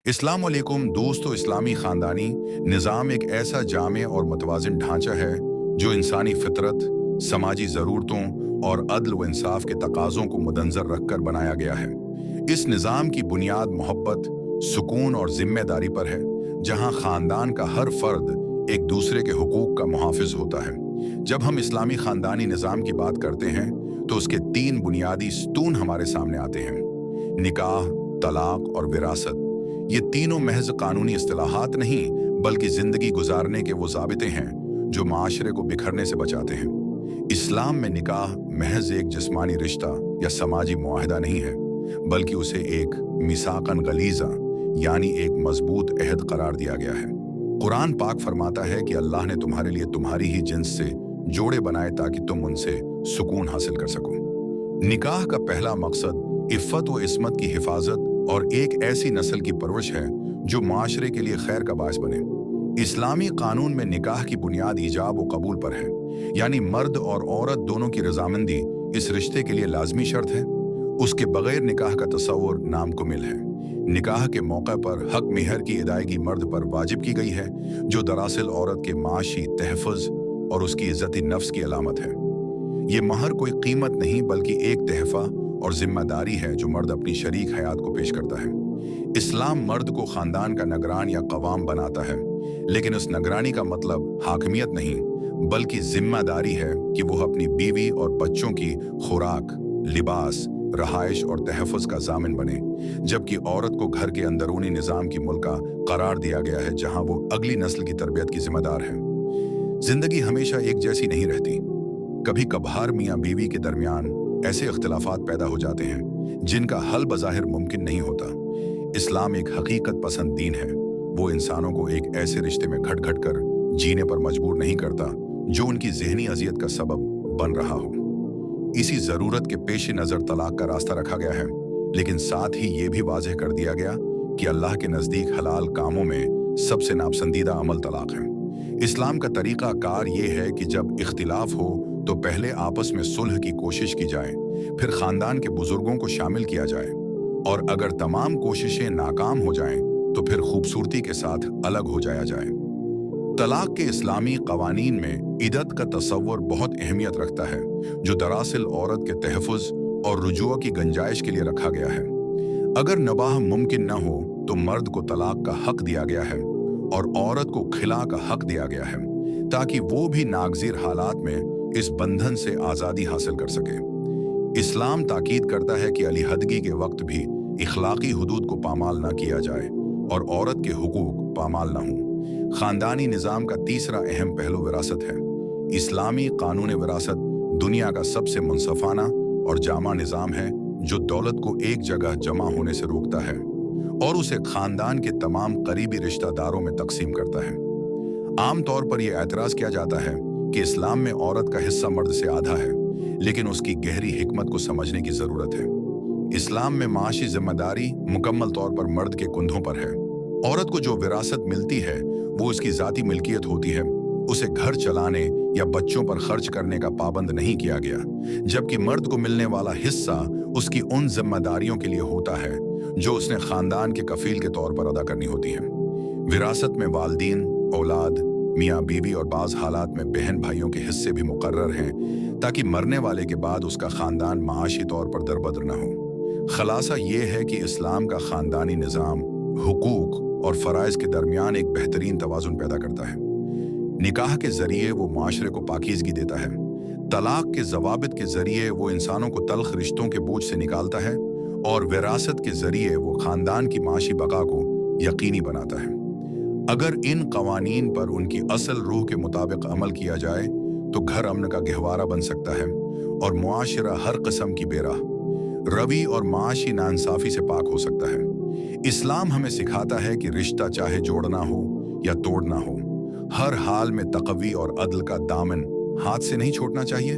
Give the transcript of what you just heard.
अस्सलाम वालेकुम दोस्तों। इस्लामी ख़ानदानी निज़ाम एक ऐसा जामे और मुतवाज़िन ढांचा है जो इंसानी फितरत, समाजी ज़रूरतों और अदल व इंसाफ के तकाज़ों को मद्देनज़र रखकर बनाया गया है। इस निज़ाम की बुनियाद मोहब्बत, सुकून और ज़िम्मेदारी पर है, जहाँ ख़ानदान का हर फ़र्द एक दूसरे के हुकूक का मुहाफ़िज़ होता है। जब हम इस्लामी ख़ानदानी निज़ाम की बात करते हैं तो उसके तीन बुनियादी स्तून हमारे सामने आते हैं: निकाह, तलाक और विरासत। ये तीनों महज कानूनी इस्तिलाहात नहीं, बल्कि जिंदगी गुजारने के वो ज़ाबिते हैं जो माशरे को बिखरने से बचाते हैं। इस्लाम में निकाह महज एक जिस्मानी रिश्ता या समाजी मुआहदा नहीं है, बल्कि उसे एक मिसाकन गलीजा यानी एक मजबूत अहद करार दिया गया है। कुरान पाक फरमाता है कि अल्लाह ने तुम्हारे लिए तुम्हारी ही जिन्स से जोड़े बनाए ताकि तुम उनसे सुकून हासिल कर सको। निकाह का पहला मकसद इफ़्फ़त व इस्मत की हिफाजत और एक ऐसी नस्ल की परवरिश है जो माशरे के लिए खैर का बायस बने। इस्लामी कानून में निकाह की बुनियाद ईजाब व कबूल पर है, यानी मर्द और औरत दोनों की रजामंदी इस रिश्ते के लिए लाजमी शर्त है। उसके बगैर निकाह का तस्वुर नामुकम्मिल है। निकाह के मौके पर हक मिहर की अदायगी मर्द पर वाजिब की गई है, जो दरअसल औरत के माशी तहफ़्फ़ुज़ और उसकी इज़्ज़त नफ्स की अलामत है। ये महर कोई कीमत नहीं, बल्कि एक तहफ़ा और जिम्मेदारी है जो मर्द अपनी शरीक हयात को पेश करता है। इस्लाम मर्द को ख़ानदान का निगरान या कवाम बनाता है, लेकिन उस निगरानी का मतलब हाकिमियत नहीं, बल्कि जिम्मेदारी है कि वो अपनी बीवी और बच्चों की खुराक, लिबास, रहाइश और तहफ़्फ़ुज़ का ज़ामिन बने। जबकि औरत को घर के अंदरूनी निज़ाम की मुल्का करार दिया गया है, जहाँ वो अगली नस्ल की तरबियत की जिम्मेदार है। जिंदगी हमेशा एक जैसी नहीं रहती। कभी कभार मियाँ बीवी के दरमियान ऐसे इख्तिलाफात पैदा हो जाते हैं जिनका हल बज़ाहिर मुमकिन नहीं होता। इस्लाम एक हकीकत पसंद दीन है। वो इंसानों को एक ऐसे रिश्ते में घट घट कर जीने पर मजबूर नहीं करता जो उनकी ज़हनी अजियत का सबब बन रहा हो। इसी ज़रूरत के पेश नज़र तलाक का रास्ता रखा गया है, लेकिन साथ ही ये भी वाज़ेह कर दिया गया कि अल्लाह के नज़दीक हलाल कामों में सबसे नापसंदीदा अमल तलाक है। इस्लाम का तरीक़ा कार ये है कि जब इख्तिलाफ हो तो पहले आपस में सुलह की कोशिश की जाए, फिर ख़ानदान के बुजुर्गों को शामिल किया जाए, और अगर तमाम कोशिशें नाकाम हो जाएं तो फिर खूबसूरती के साथ अलग हो जाया जाए। तलाक के इस्लामी क़वानीन में इद्दत का तस्वुर बहुत अहमियत रखता है, जो दरअसल औरत के तहफ़्फ़ुज़ और रुजुआ की गुंजाइश के लिए रखा गया है। अगर नबाह मुमकिन न हो तो मर्द को तलाक का हक दिया गया है और औरत को खिला का हक दिया गया है, ताकि वो भी नागज़ीर हालात में इस बंधन से आज़ादी हासिल कर सके। इस्लाम ताकीद करता है कि अलहदगी के वक्त भी इखलाकी हुदूद को पामाल न किया जाए और औरत के हुकूक पामाल न हों। ख़ानदानी निज़ाम का तीसरा अहम पहलू विरासत है। इस्लामी कानून विरासत दुनिया का सबसे मुनसफ़ाना और जामा निज़ाम है, जो दौलत को एक जगह जमा होने से रोकता है और उसे ख़ानदान के तमाम करीबी रिश्तेदारों में तकसीम करता है। आम तौर पर यह एतराज़ किया जाता है कि इस्लाम में औरत का हिस्सा मर्द से आधा है, लेकिन उसकी गहरी हिकमत को समझने की ज़रूरत है। इस्लाम में माशी जिम्मेदारी मुकम्मल तौर पर मर्द के कंधों पर है। औरत को जो विरासत मिलती है वो उसकी ज़ाती मिल्कियत होती है। उसे घर चलाने या बच्चों पर खर्च करने का पाबंद नहीं किया गया, जबकि मर्द को मिलने वाला हिस्सा उसकी उन जिम्मेदारियों के लिए होता है जो उसने ख़ानदान के कफील के तौर पर अदा करनी होती हैं। विरासत में वालिदैन, औलाद, मियाँ बीवी और बाज़ हालात में बहन भाइयों के हिस्से भी मुकर्रर हैं, ताकि मरने वाले के बाद उसका ख़ानदान माशी तौर पर दरबदर न हो। खलासा ये है कि इस्लाम का ख़ानदानी निज़ाम हुकूक और फ़राइज़ के दरमियान एक बेहतरीन तवाज़ुन पैदा करता है। निकाह के ज़रिए वो माशरे को पाकीज़गी देता है। तलाक के ज़वाबित के ज़रिए वो इंसानों को तल्ख़ रिश्तों के बोझ से निकालता है, और विरासत के ज़रिए वो ख़ानदान की माशी बका को यकीनी बनाता है। अगर इन कवानीन पर उनकी असल रूह के मुताबिक अमल किया जाए तो घर अमन का गहवारा बन सकता है और मुआशरा हर किस्म की बेराह रवि और माशी नाइंसाफ़ी से पाक हो सकता है। इस्लाम हमें सिखाता है कि रिश्ता चाहे जोड़ना हो या तोड़ना हो, हर हाल में तक़वी और अदल का दामन हाथ से नहीं छोड़ना चाहिए।